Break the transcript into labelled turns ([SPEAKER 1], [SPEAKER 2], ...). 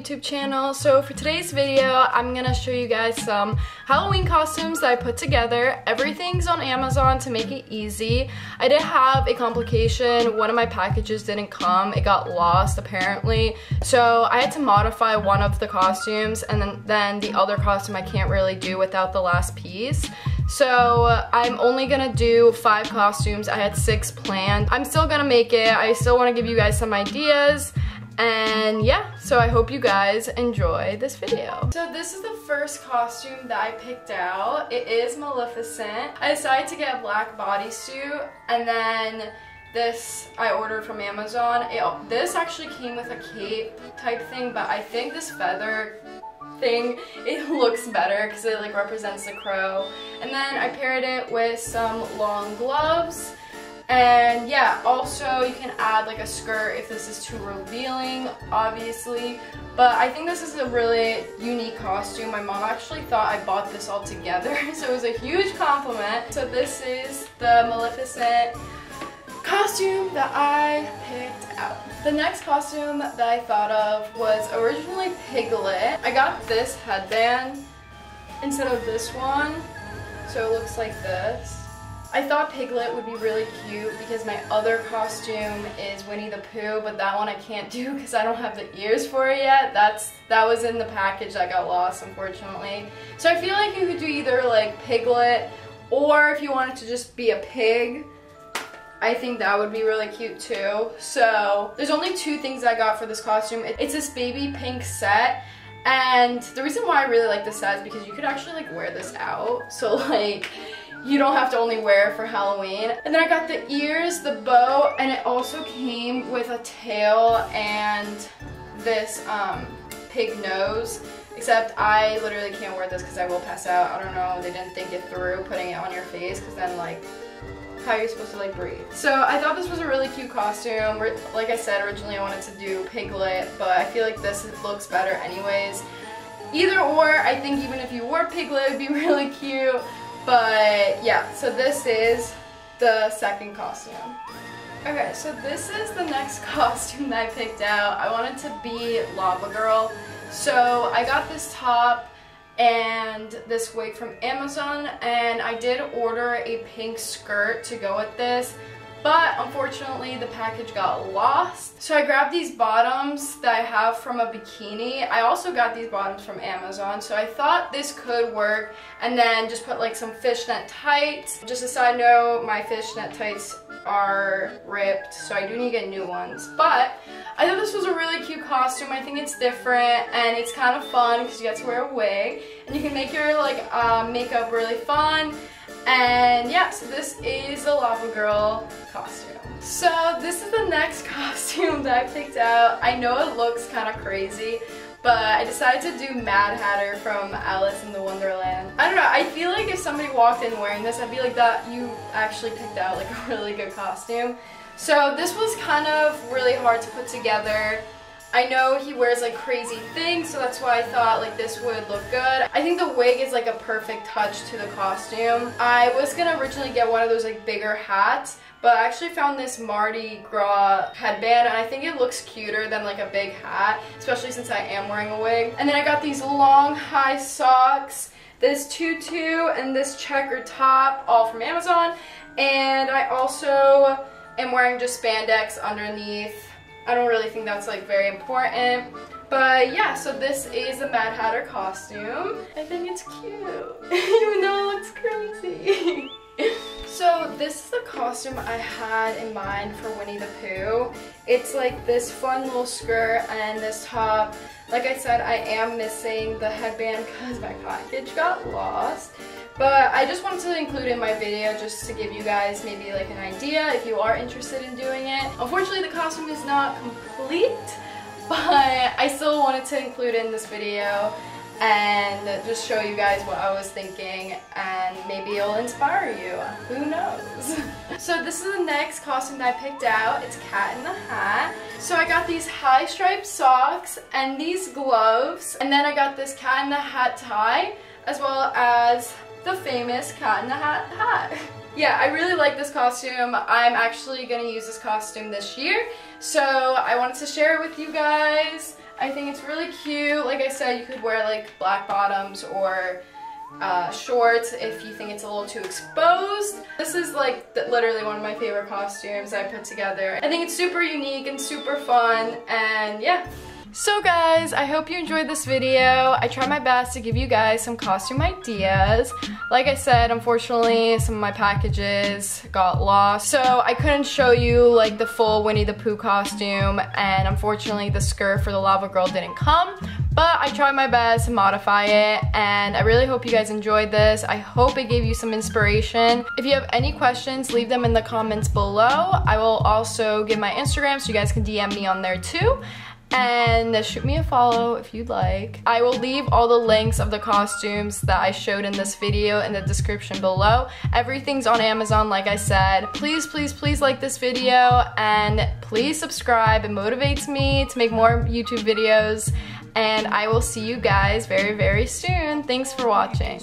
[SPEAKER 1] YouTube channel. So for today's video, I'm gonna show you guys some Halloween costumes that I put together. Everything's on Amazon to make it easy. I did have a complication. One of my packages didn't come. It got lost apparently. So I had to modify one of the costumes, and then the other costume I can't really do without the last piece. So I'm only gonna do 5 costumes. I had 6 planned. I'm still gonna make it. I still wanna give you guys some ideas. And yeah, so I hope you guys enjoy this video. So this is the first costume that I picked out. It is Maleficent. I decided to get a black bodysuit, and then this I ordered from Amazon. This actually came with a cape type thing, but I think this feather thing, it looks better because it like represents the crow. And then I paired it with some long gloves. And yeah, also you can add like a skirt if this is too revealing, obviously. But I think this is a really unique costume. My mom actually thought I bought this all together, so it was a huge compliment. So this is the Maleficent costume that I picked out. The next costume that I thought of was originally Piglet. I got this headband instead of this one, so it looks like this. I thought Piglet would be really cute because my other costume is Winnie the Pooh, but that one I can't do because I don't have the ears for it yet. That was in the package that got lost, unfortunately. So I feel like you could do either like Piglet, or if you wanted to just be a pig, I think that would be really cute too. So there's only 2 things I got for this costume. It's this baby pink set. And the reason why I really like this set is because you could actually like wear this out. So like, you don't have to only wear it for Halloween. And then I got the ears, the bow, and it also came with a tail and this pig nose. Except I literally can't wear this because I will pass out. I don't know, they didn't think it through putting it on your face, because then like, how you're supposed to like breathe. So I thought this was a really cute costume. Like I said, originally I wanted to do Piglet, but I feel like this looks better anyways. Either or, I think even if you wore Piglet, it would be really cute. But yeah, so this is the second costume. Okay, so this is the next costume that I picked out. I wanted to be Lava Girl. So I got this top and this wig from Amazon, and I did order a pink skirt to go with this, but unfortunately the package got lost. So I grabbed these bottoms that I have from a bikini. I also got these bottoms from Amazon, so I thought this could work, and then just put like some fishnet tights. Just a side note, my fishnet tights are ripped, so I do need to get new ones. But I thought this was a really cute costume. I think it's different and it's kind of fun because you get to wear a wig and you can make your like makeup really fun. And yeah, so this is the Lava Girl costume. So this is the next costume that I picked out. I know it looks kind of crazy, but I decided to do Mad Hatter from Alice in the Wonderland. I don't know, I feel like if somebody walked in wearing this, I'd be like, that you actually picked out like a really good costume. So this was kind of really hard to put together. I know he wears like crazy things, so that's why I thought like this would look good. I think the wig is like a perfect touch to the costume. I was gonna originally get one of those like bigger hats, but I actually found this Mardi Gras headband, and I think it looks cuter than like a big hat, especially since I am wearing a wig. And then I got these long high socks, this tutu, and this checker top, all from Amazon. And I also am wearing just spandex underneath. I don't really think that's like very important. But yeah, so this is the Mad Hatter costume. I think it's cute, even though it looks crazy. So this is the costume I had in mind for Winnie the Pooh. It's like this fun little skirt and this top. Like I said, I am missing the headband because my package got lost. But I just wanted to include it in my video just to give you guys maybe like an idea if you are interested in doing it. Unfortunately, the costume is not complete, but I still wanted to include it in this video and just show you guys what I was thinking, and maybe it'll inspire you. Who knows? So this is the next costume that I picked out. It's Cat in the Hat. So I got these high striped socks and these gloves, and then I got this Cat in the Hat tie, as well as the famous Cat in the Hat hat. Yeah, I really like this costume. I'm actually going to use this costume this year, so I wanted to share it with you guys. I think it's really cute. Like I said, you could wear like black bottoms or shorts if you think it's a little too exposed. This is like literally one of my favorite costumes I put together. I think it's super unique and super fun, and yeah. So guys, I hope you enjoyed this video. I tried my best to give you guys some costume ideas. Like I said, unfortunately, some of my packages got lost, so I couldn't show you like the full Winnie the Pooh costume, and unfortunately the skirt for the lava girl didn't come, but I tried my best to modify it, and I really hope you guys enjoyed this. I hope it gave you some inspiration. If you have any questions, leave them in the comments below. I will also give my Instagram so you guys can DM me on there too. And shoot me a follow if you'd like. I will leave all the links of the costumes that I showed in this video in the description below. Everything's on Amazon, like I said. Please, please, please like this video, and please subscribe. It motivates me to make more YouTube videos, and I will see you guys very, very soon. Thanks for watching.